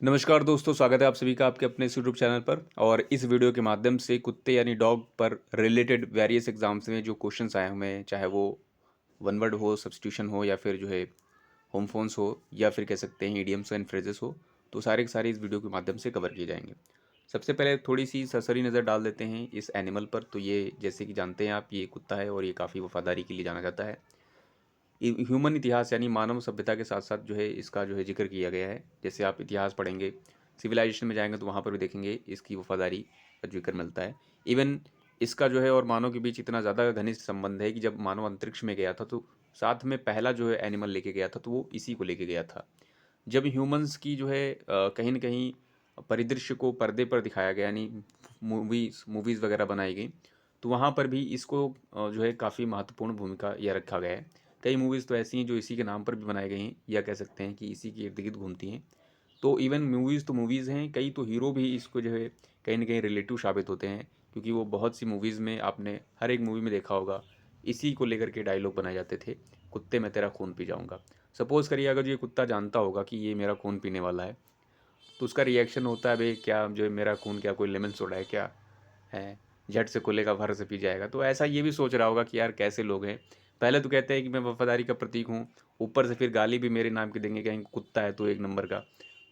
नमस्कार दोस्तों, स्वागत है आप सभी का आपके अपने इस यूट्यूब चैनल पर। और इस वीडियो के माध्यम से कुत्ते यानी डॉग पर रिलेटेड वेरियस एग्जाम्स में जो क्वेश्चंस आए हुए हैं, चाहे वो वन वर्ड हो, सब्स्टिट्यूशन हो, या फिर जो है होमोफोन्स हो, या फिर कह सकते हैं इडियम्स एंड फ्रेजेस हो, तो सारे के सारे इस वीडियो के माध्यम से कवर किए जाएंगे। सबसे पहले थोड़ी सी सरसरी नज़र डाल देते हैं इस एनिमल पर। तो ये जैसे कि जानते हैं आप, ये कुत्ता है और ये काफ़ी वफादारी के लिए जाना जाता है। ह्यूमन इतिहास यानी मानव सभ्यता के साथ साथ जो है इसका जो है जिक्र किया गया है। जैसे आप इतिहास पढ़ेंगे, सिविलाइजेशन में जाएंगे, तो वहाँ पर भी देखेंगे इसकी वफादारी का जिक्र मिलता है। इवन इसका जो है और मानव के बीच इतना ज़्यादा घनिष्ठ संबंध है कि जब मानव अंतरिक्ष में गया था तो साथ में पहला जो है एनिमल लेके गया था, तो वो इसी को लेके गया था। जब ह्यूमंस की जो है कहीं न कहीं परिदृश्य को पर्दे पर दिखाया गया, यानी मूवीज़ मूवीज़ वगैरह बनाई गई, तो वहाँ पर भी इसको जो है काफ़ी महत्वपूर्ण भूमिका यह रखा गया है। कई मूवीज़ तो ऐसी हैं जो इसी के नाम पर भी बनाई गई हैं, या कह सकते हैं कि इसी के इर्द-गिर्द घूमती हैं। तो इवन मूवीज़ तो मूवीज़ हैं, कई तो हीरो भी इसको जो है कहीं न कहीं रिलेटिव साबित होते हैं, क्योंकि वो बहुत सी मूवीज़ में आपने हर एक मूवी में देखा होगा, इसी को लेकर के डायलॉग बनाए जाते थे, कुत्ते मैं तेरा खून पी जाऊँगा। सपोज़ करिए अगर ये कुत्ता जानता होगा कि ये मेरा खून पीने वाला है, तो उसका रिएक्शन होता है, भई क्या जो है मेरा खून क्या कोई लेमन सोडा है क्या? हैं, झट से खुलेगा भर से पी जाएगा। तो ऐसा ये भी सोच रहा होगा कि यार कैसे लोग हैं। पहले तो कहते हैं कि मैं वफ़ादारी का प्रतीक हूँ, ऊपर से फिर गाली भी मेरे नाम की देंगे, कहेंगे कुत्ता है तू एक नंबर का।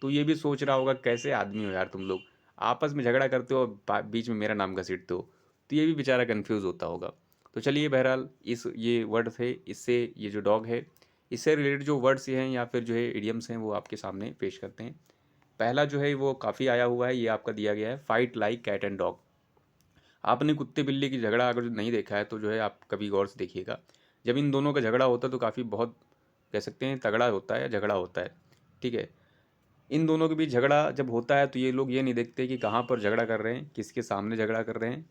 तो ये भी सोच रहा होगा कैसे आदमी हो यार तुम लोग, आपस में झगड़ा करते हो और बीच में मेरा नाम घसीटते हो। तो ये भी बेचारा कन्फ्यूज़ होता होगा। तो चलिए बहरहाल इस ये वर्ड थे, इससे ये जो डॉग है, इससे रिलेटेड जो वर्ड्स हैं या फिर जो है इडियम्स हैं, वो आपके सामने पेश करते हैं। पहला जो है वो काफ़ी आया हुआ है, ये आपका दिया गया है, fight like cat and dog. आपने कुत्ते बिल्ली की झगड़ा अगर नहीं देखा है तो जो है आप कभी गौर से देखिएगा। जब इन दोनों का झगड़ा होता है तो काफ़ी बहुत कह सकते हैं तगड़ा होता है या झगड़ा होता है, ठीक है। इन दोनों के बीच झगड़ा जब होता है तो ये लोग ये नहीं देखते कि कहाँ पर झगड़ा कर रहे हैं, किसके सामने झगड़ा कर रहे हैं,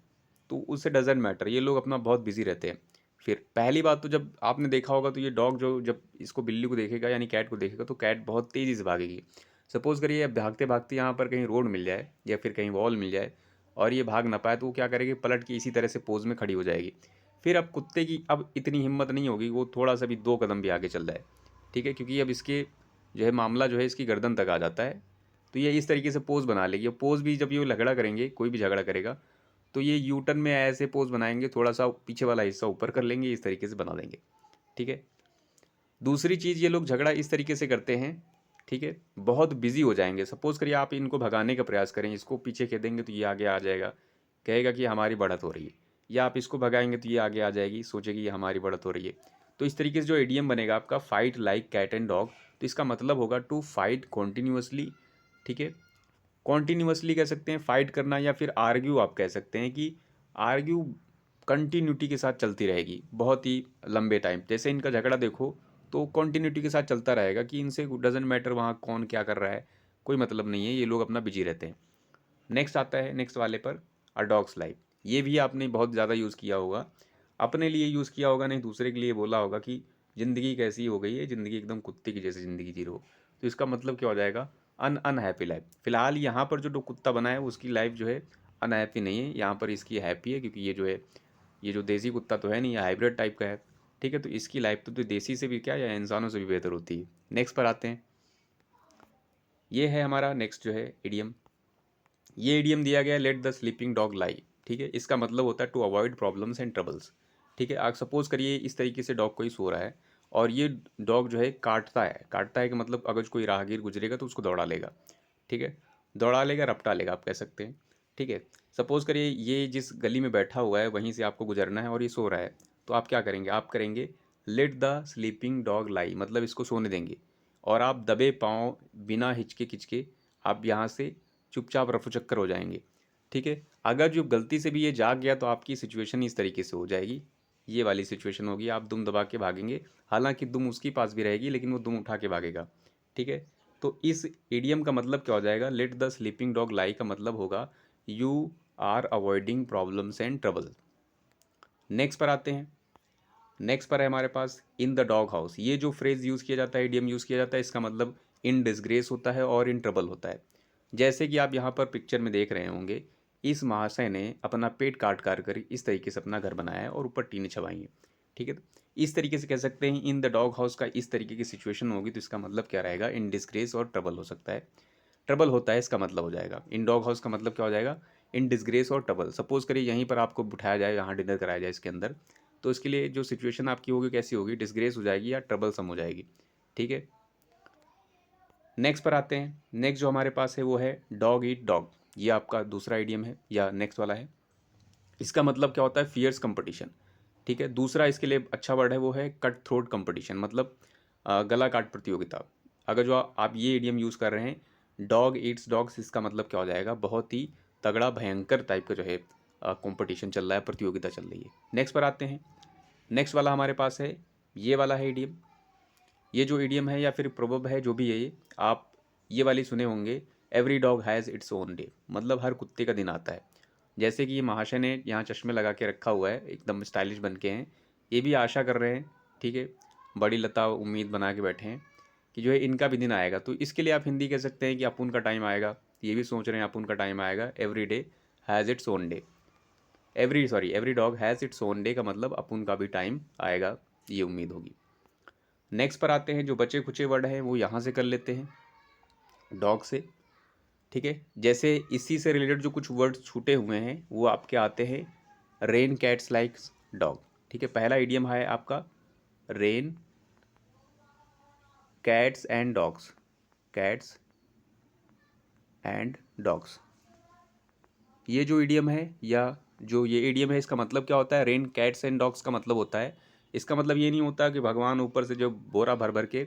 तो उससे डजेंट मैटर, ये लोग अपना बहुत बिजी रहते हैं। फिर पहली बात तो जब आपने देखा होगा तो ये डॉग जो जब इसको बिल्ली को देखेगा यानी कैट को देखेगा, तो कैट बहुत तेज़ी से भागेगी। सपोज़ करिए अब भागते भागते यहाँ पर कहीं रोड मिल जाए या फिर कहीं वॉल मिल जाए और ये भाग ना पाए, तो वो क्या करेगी, पलट के इसी तरह से पोज में खड़ी हो जाएगी। फिर अब कुत्ते की अब इतनी हिम्मत नहीं होगी वो थोड़ा सा भी 2 कदम भी आगे चल जाए, ठीक है, क्योंकि अब इसके जो है मामला जो है इसकी गर्दन तक आ जाता है। तो ये इस तरीके से पोज़ बना लेगी। और पोज़ भी जब ये झगड़ा करेंगे, कोई भी झगड़ा करेगा, तो ये यू टर्न में ऐसे पोज़ बनाएँगे, थोड़ा-सा पीछे वाला हिस्सा ऊपर कर लेंगे, इस तरीके से बना देंगे, ठीक है। दूसरी चीज़, ये लोग झगड़ा इस तरीके से करते हैं, ठीक है, बहुत बिज़ी हो जाएँगे। सपोज़ करिए आप इनको भगाने का प्रयास करें, इसको पीछे खेदेंगे तो ये आगे आ जाएगा, कहेगा कि हमारी बढ़त हो रही है। या आप इसको भगाएँगे तो ये आगे आ जाएगी, सोचेगी ये हमारी बढ़त हो रही है। तो इस तरीके से जो इडियम बनेगा आपका, fight like cat and dog, तो इसका मतलब होगा टू फाइट कॉन्टिन्यूअसली, ठीक है। कॉन्टिन्यूअसली कह सकते हैं फाइट करना, या फिर आर्ग्यू आप कह सकते हैं कि आर्ग्यू कंटिन्यूटी के साथ चलती रहेगी बहुत ही लंबे टाइम। जैसे इनका झगड़ा देखो तो कंटिन्यूटी के साथ चलता रहेगा कि इनसे डजेंट मैटर वहाँ कौन क्या कर रहा है, कोई मतलब नहीं है, ये लोग अपना बिजी रहते हैं। नेक्स्ट आता है, नेक्स्ट वाले पर, अ डॉग्स लाइफ। ये भी आपने बहुत ज़्यादा यूज़ किया होगा, अपने लिए यूज़ किया होगा, नहीं दूसरे के लिए बोला होगा कि ज़िंदगी कैसी हो गई है, ज़िंदगी एकदम कुत्ते की जैसी ज़िंदगी जी रहे हो। तो इसका मतलब क्या हो जाएगा, अनहैप्पी लाइफ। फ़िलहाल यहाँ पर जो कुत्ता बना है उसकी लाइफ जो है अनहैप्पी नहीं है, यहाँ पर इसकी हैप्पी है, क्योंकि ये जो है, ये जो देसी कुत्ता तो है नहीं, ये हाइब्रिड टाइप का है, ठीक है। तो इसकी लाइफ तो देसी से भी क्या या इंसानों से भी बेहतर होती है। नेक्स्ट पर आते हैं, ये है हमारा नेक्स्ट जो है इडियम। ये इडियम दिया गया है, let the sleeping dog lie, ठीक है। इसका मतलब होता है to avoid problems and troubles, ठीक है। आप सपोज करिए इस तरीके से डॉग कोई सो रहा है और ये डॉग जो है काटता है, काटता है कि मतलब अगर कोई राहगीर गुजरेगा तो उसको दौड़ा लेगा, ठीक है। दौड़ा लेगा, रपटा लेगा आप कह सकते हैं, ठीक है। सपोज करिए ये जिस गली में बैठा हुआ है वहीं से आपको गुजरना है और ये सो रहा है, तो आप क्या करेंगे, आप करेंगे लेट द स्लीपिंग डॉग लाई, मतलब इसको सोने देंगे। और आप दबे पाँव, बिना हिचके किचके आप यहाँ से चुपचाप रफू चक्कर हो जाएंगे, ठीक है। अगर जो गलती से भी ये जाग गया तो आपकी सिचुएशन इस तरीके से हो जाएगी, ये वाली सिचुएशन होगी, आप दुम दबा के भागेंगे। हालांकि दुम उसके पास भी रहेगी लेकिन वो दुम उठा के भागेगा, ठीक है। तो इस इडियम का मतलब क्या हो जाएगा, let the sleeping dog lie का मतलब होगा you are avoiding problems and trouble. Next पर आते हैं, नेक्स्ट पर है हमारे पास इन द डॉग हाउस। ये जो फ्रेज यूज़ किया जाता है, इडियम यूज़ किया जाता है, इसका मतलब इन डिसग्रेस होता है और इन ट्रबल होता है। जैसे कि आप यहाँ पर पिक्चर में देख रहे होंगे, इस महाशय ने अपना पेट काट काट कर इस तरीके से अपना घर बनाया है और ऊपर टीनें छवाई हैं, ठीक है। तो इस तरीके से कह सकते हैं इन द डॉग हाउस का इस तरीके की सिचुएशन होगी, तो इसका मतलब क्या रहेगा, इन डिसग्रेस और ट्रबल हो सकता है। ट्रबल होता है इसका मतलब हो जाएगा। इन डॉग हाउस का मतलब क्या हो जाएगा? इन डिसग्रेस और ट्रबल। सपोज़ करिए यहीं पर आपको बिठाया जाए, यहाँ डिनर कराया जाए इसके अंदर, तो इसके लिए जो सिचुएशन आपकी होगी कैसी होगी? डिसग्रेस हो जाएगी या ट्रबलसम हो जाएगी। ठीक है? नेक्स्ट पर आते हैं। नेक्स्ट जो हमारे पास है वो है डॉग ईट डॉग। ये आपका दूसरा इडियम है या नेक्स्ट वाला है। इसका मतलब क्या होता है? Fierce competition. ठीक है? दूसरा इसके लिए अच्छा वर्ड है वो है कट थ्रोट कंपटीशन, मतलब गला काट प्रतियोगिता। अगर जो आप ये इडियम यूज़ कर रहे हैं डॉग ईट्स डॉग्स, इसका मतलब क्या हो जाएगा? बहुत ही तगड़ा भयंकर टाइप का जो है कंपटीशन चल रहा है, प्रतियोगिता चल रही है। नेक्स्ट पर आते हैं। नेक्स्ट वाला हमारे पास है, ये वाला है इडियम। ये जो इडियम है या फिर प्रोवर्ब है जो भी है, ये आप ये वाली सुने होंगे, every dog has its own day, मतलब हर कुत्ते का दिन आता है। जैसे कि ये महाशय ने यहाँ चश्मे लगा के रखा हुआ है, एकदम स्टाइलिश बन के हैं। ये भी आशा कर रहे हैं, ठीक है, बड़ी लता उम्मीद बना के बैठे हैं कि जो है इनका भी दिन आएगा। तो इसके लिए आप हिंदी कह सकते हैं कि अपुन का टाइम आएगा। ये भी सोच रहे हैं अपुन का टाइम आएगा। Every day has its own day, every dog has its own day का मतलब अपुन का भी टाइम आएगा, ये उम्मीद होगी। नेक्स्ट पर आते हैं। जो बचे खुचे वर्ड हैं वो यहाँ से कर लेते हैं, डॉग से। ठीक है? जैसे इसी से रिलेटेड जो कुछ वर्ड छूटे हुए हैं वो आपके आते हैं रेन कैट्स लाइक्स डॉग। ठीक है? पहला इडियम है आपका rain cats and dogs, cats and dogs. ये जो इडियम है या जो ये इडियम है इसका मतलब क्या होता है? रेन कैट्स एंड डॉग्स का मतलब होता है, इसका मतलब ये नहीं होता कि भगवान ऊपर से जो बोरा भर भर के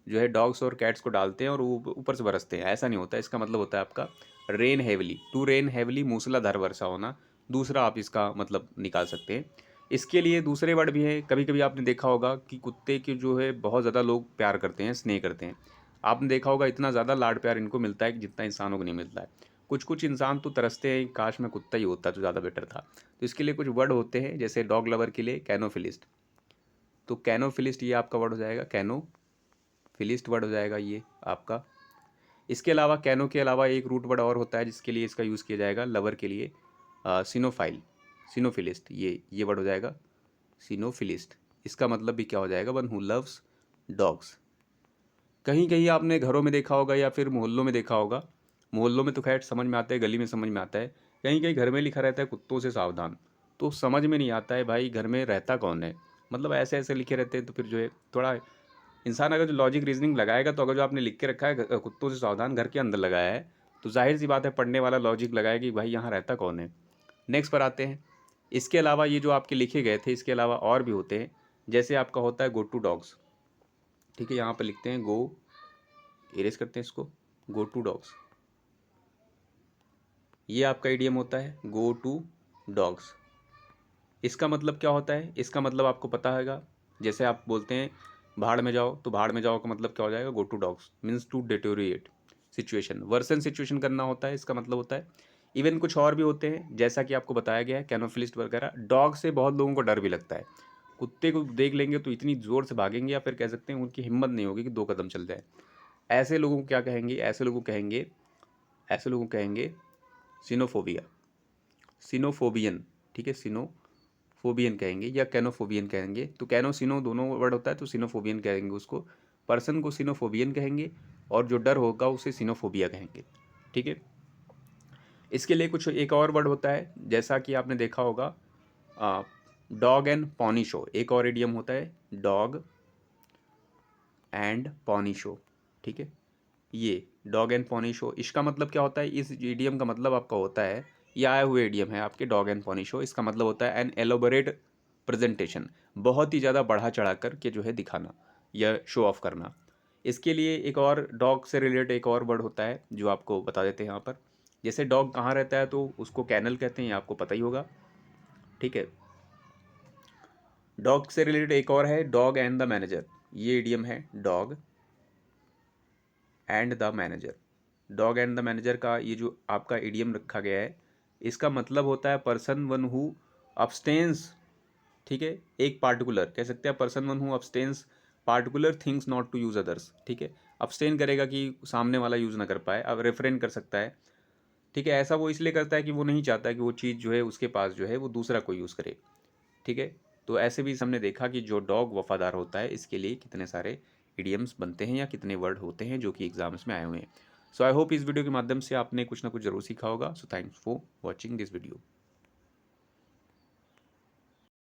जो है डॉग्स और कैट्स को डालते हैं और वो ऊपर से बरसते हैं, ऐसा नहीं होता। इसका मतलब होता है आपका rain heavily, to rain heavily, मूसलाधार वर्षा होना। दूसरा आप इसका मतलब निकाल सकते हैं। इसके लिए दूसरे वर्ड भी हैं। कभी कभी आपने देखा होगा कि कुत्ते के जो है बहुत ज़्यादा लोग प्यार करते हैं, स्नेह करते हैं। आपने देखा होगा इतना ज़्यादा लाड प्यार इनको मिलता है कि जितना इंसानों को नहीं मिलता है। कुछ कुछ इंसान तो तरसते हैं, काश मैं कुत्ता ही होता तो ज़्यादा बेटर था। तो इसके लिए कुछ वर्ड होते हैं, जैसे डॉग लवर के लिए कैनोफिलिस्ट। तो कैनोफिलिस्ट ये आपका वर्ड हो जाएगा, कैनोफिलिस्ट वर्ड हो जाएगा ये आपका। इसके अलावा कैनो के अलावा एक रूट वर्ड और होता है जिसके लिए इसका यूज़ किया जाएगा लवर के लिए, सिनोफाइल, सिनोफिलिस्ट, ये वर्ड हो जाएगा सिनोफिलिस्ट। इसका मतलब भी क्या हो जाएगा? One who loves dogs. कहीं कहीं आपने घरों में देखा होगा या फिर मोहल्लों में देखा होगा। मोहल्लों में तो खैर समझ में आता है, गली में समझ में आता है। कहीं कहीं घर में लिखा रहता है कुत्तों से सावधान। तो समझ में नहीं आता है भाई घर में रहता कौन है, मतलब ऐसे ऐसे लिखे रहते हैं। तो फिर जो है थोड़ा इंसान अगर जो लॉजिक रीजनिंग लगाएगा, तो अगर जो आपने लिख के रखा है कुत्तों से सावधान घर के अंदर लगाया है, तो जाहिर सी बात है पढ़ने वाला लॉजिक लगाएगा कि भाई यहाँ रहता कौन है। नेक्स्ट पर आते हैं। इसके अलावा ये जो आपके लिखे गए थे इसके अलावा और भी होते हैं। जैसे आपका होता है गो टू डॉग्स। ठीक है? यहाँ पर लिखते हैं गो, इरेज करते हैं इसको, गो टू डॉग्स। ये आपका इडियम होता है गो टू डॉग्स। इसका मतलब क्या होता है? इसका मतलब आपको पता होगा। जैसे आप बोलते हैं भाड़ में जाओ, तो भाड़ में जाओ का मतलब क्या हो जाएगा? Go to dogs means to deteriorate situation, worsen situation करना होता है, इसका मतलब होता है। इवन कुछ और भी होते हैं जैसा कि आपको बताया गया है कैनोफिलिस्ट वगैरह। डॉग से बहुत लोगों को डर भी लगता है। कुत्ते को देख लेंगे तो इतनी ज़ोर से भागेंगे या फिर कह सकते हैं उनकी हिम्मत नहीं होगी कि 2 कदम चल जाए। ऐसे लोगों को क्या कहेंगे? ऐसे लोगों को कहेंगे सिनोफोबिया, सिनोफोबियन। ठीक है? सिनोफोबियन कहेंगे या कैनोफोबियन कहेंगे। तो कैनो सिनो दोनों वर्ड होता है, तो सिनोफोबियन कहेंगे उसको। पर्सन को सिनोफोबियन कहेंगे और जो डर होगा उसे सिनोफोबिया कहेंगे। ठीक है? इसके लिए कुछ एक और वर्ड होता है, जैसा कि आपने देखा होगा डॉग एंड पॉनी शो। एक और इडियम होता है डॉग एंड पॉनी शो। ठीक है? ये डॉग एंड पॉनी शो, इसका मतलब क्या होता है? इस इडियम का मतलब आपका होता है, ये आए हुए इडियम है आपके डॉग एंड पॉनी शो। इसका मतलब होता है एन एलोबरेट प्रेजेंटेशन, बहुत ही ज़्यादा बढ़ा चढ़ा कर के जो है दिखाना या शो ऑफ करना। इसके लिए एक और डॉग से रिलेटेड एक और वर्ड होता है जो आपको बता देते हैं यहाँ पर। जैसे डॉग कहाँ रहता है तो उसको कैनल कहते हैं, ये आपको पता ही होगा। ठीक है? डॉग से रिलेटेड एक और है डॉग एंड द मैनेजर। ये इडियम है dog and the manager. Dog and the manager का ये जो आपका इडियम रखा गया है, इसका मतलब होता है पर्सन वन हु अब्सटेंस। ठीक है? एक पार्टिकुलर कह सकते हैं person one who abstains particular things not to use others. ठीक है? अब्सटेन करेगा कि सामने वाला यूज़ ना कर पाए, अब रेफरेन कर सकता है। ठीक है? ऐसा वो इसलिए करता है कि वो नहीं चाहता कि वो चीज़ जो है उसके पास जो है वो दूसरा कोई यूज़ करे। ठीक है? तो ऐसे भी हमने देखा कि जो डॉग वफादार होता है, इसके लिए कितने सारे इडियम्स बनते हैं या कितने वर्ड होते हैं जो कि एग्जाम्स में आए हुए हैं। सो आई होप इस वीडियो के माध्यम से आपने कुछ ना कुछ ज़रूर सीखा होगा। So thanks for watching this video.